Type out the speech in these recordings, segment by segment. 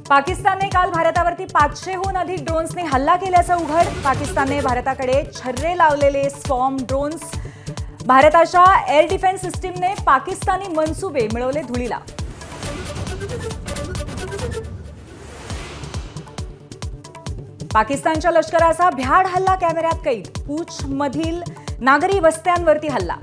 पाकिस्तानने काल भारतावरती 500हून अधिक ड्रोन्सने हल्ला केल्याचं उघड. पाकिस्तानने भारताकडे छर्रे लावलेले स्टॉर्म ड्रोन्स. भारताच्या एअर डिफेन्स सिस्टीमने पाकिस्तानी मनसुबे मिळवले धुळीला. पाकिस्तानच्या लष्कराचा भ्याड हल्ला कॅमेऱ्यात कैद. पूंछमधील नागरी वस्त्यांवरती हल्ला.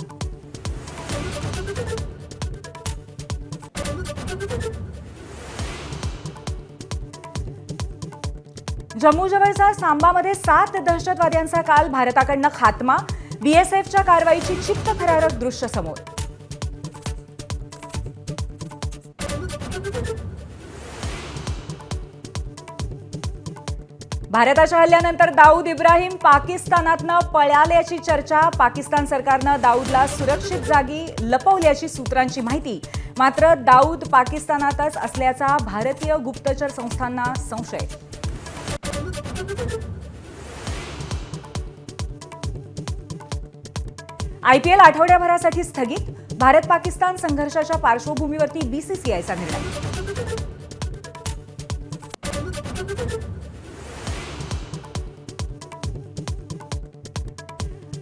जम्मूजवळच्या सांबामध्ये 7 दहशतवाद्यांचा काल भारताकडनं खात्मा. बीएसएफच्या कारवाईची चित्तथरारक दृश्य समोर. भारताच्या हल्ल्यानंतर दाऊद इब्राहिम पाकिस्तानातनं पळाल्याची चर्चा. पाकिस्तान सरकारनं दाऊदला सुरक्षित जागी लपवल्याची सूत्रांची माहिती. मात्र दाऊद पाकिस्तानातच असल्याचा भारतीय गुप्तचर संस्थांना संशय. आयपीएल आठवड्याभरासाठी स्थगित. भारत पाकिस्तान संघर्षाच्या पार्श्वभूमीवरती बीसीसीआयचा निर्णय.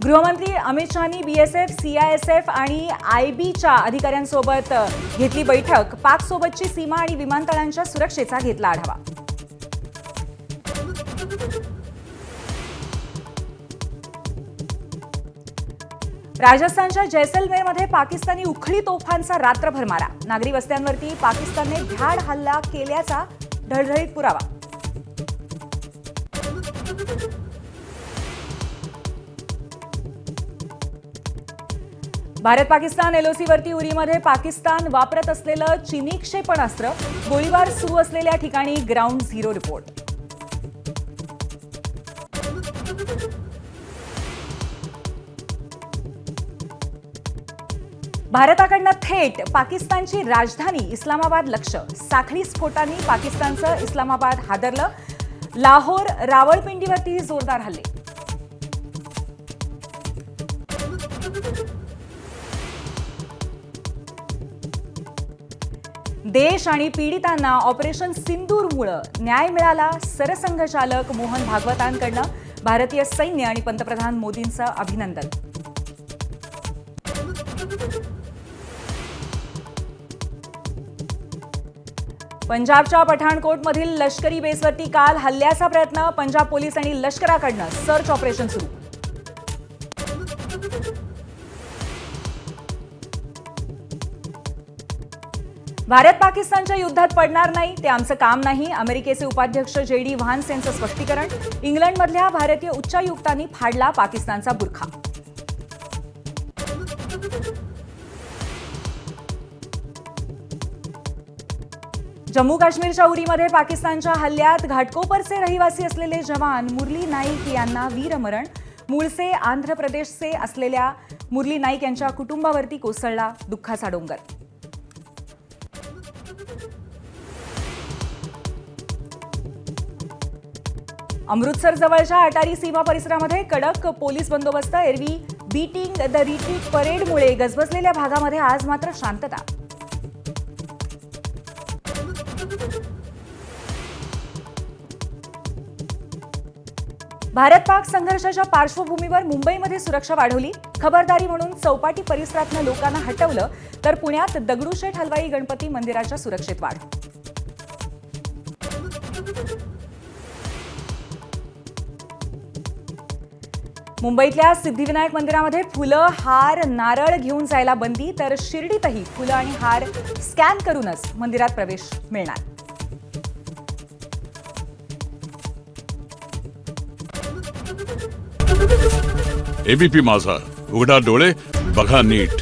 गृहमंत्री अमित शहानी बीएसएफ, सीआयएसएफ आणि आयबीच्या अधिकाऱ्यांसोबत घेतली बैठक. पाकसोबतची सीमा आणि विमानतळांच्या सुरक्षेचा घेतला आढावा. राजस्थानच्या जैसलमेरमध्ये पाकिस्तानी उखळी तोफांचा रात्रभर मारा. नागरी वस्त्यांवरती पाकिस्तानने भ्याड हल्ला केल्याचा ढळढळीत पुरावा. भारत पाकिस्तान एलओसीवरती उरीमध्ये पाकिस्तान वापरत असलेलं चिनी क्षेपणास्त्र. गोळीबार सुरू असलेल्या ठिकाणी ग्राउंड झिरो रिपोर्ट. भारताकडनं थेट पाकिस्तानची राजधानी इस्लामाबाद लक्ष्य. साखळी स्फोटांनी पाकिस्तानचं इस्लामाबाद हादरलं. लाहोर रावळपिंडीवरती जोरदार हल्ले. देश आणि पीडितांना ऑपरेशन सिंदूरमुळे न्याय मिळाला. सरसंघचालक मोहन भागवतांकडनं भारतीय सैन्य आणि पंतप्रधान मोदींचं अभिनंदन. पंजाबच्या पठाणकोटमधील लष्करी बेसवरती काल हल्ल्याचा प्रयत्न. पंजाब पोलीस आणि लष्कराकडनं सर्च ऑपरेशन सुरू. भारत पाकिस्तानच्या युद्धात पडणार नाही, ते आमचं काम नाही. अमेरिकेचे उपाध्यक्ष जेडी व्हान्स यांचं स्पष्टीकरण. इंग्लंडमधल्या भारतीय उच्चायुक्तांनी फाडला पाकिस्तानचा बुरखा. जम्मू काश्मीरच्या उरीमध्ये पाकिस्तानच्या हल्ल्यात घाटकोपरचे रहिवासी असलेले जवान मुरली नाईक यांना वीरमरण. मूळचे आंध्र प्रदेशचे असलेल्या मुरली नाईक यांच्या कुटुंबावरती कोसळला दुःखाचा डोंगर. अमृतसर जवळच्या अटारी सीमा परिसरामध्ये कडक पोलीस बंदोबस्त. एरवी बीटिंग द रिट्रीट परेडमुळे गजबजलेल्या भागामध्ये आज मात्र शांतता. भारत पाक संघर्षाच्या पार्श्वभूमीवर मुंबईमध्ये सुरक्षा वाढवली. खबरदारी म्हणून चौपाटी परिसरातल्या लोकांना हटवलं. तर पुण्यात दगडूशेठ हलवाई गणपती मंदिराच्या सुरक्षेत वाढ. मुंबईतल्या सिद्धिविनायक मंदिरामध्ये फुलं, हार, नारळ घेऊन जायला बंदी. तर शिर्डीतही फुलं आणि हार स्कॅन करूनच मंदिरात प्रवेश मिळणार. एबीपी माझा, उघडा डोळे बघा नीट.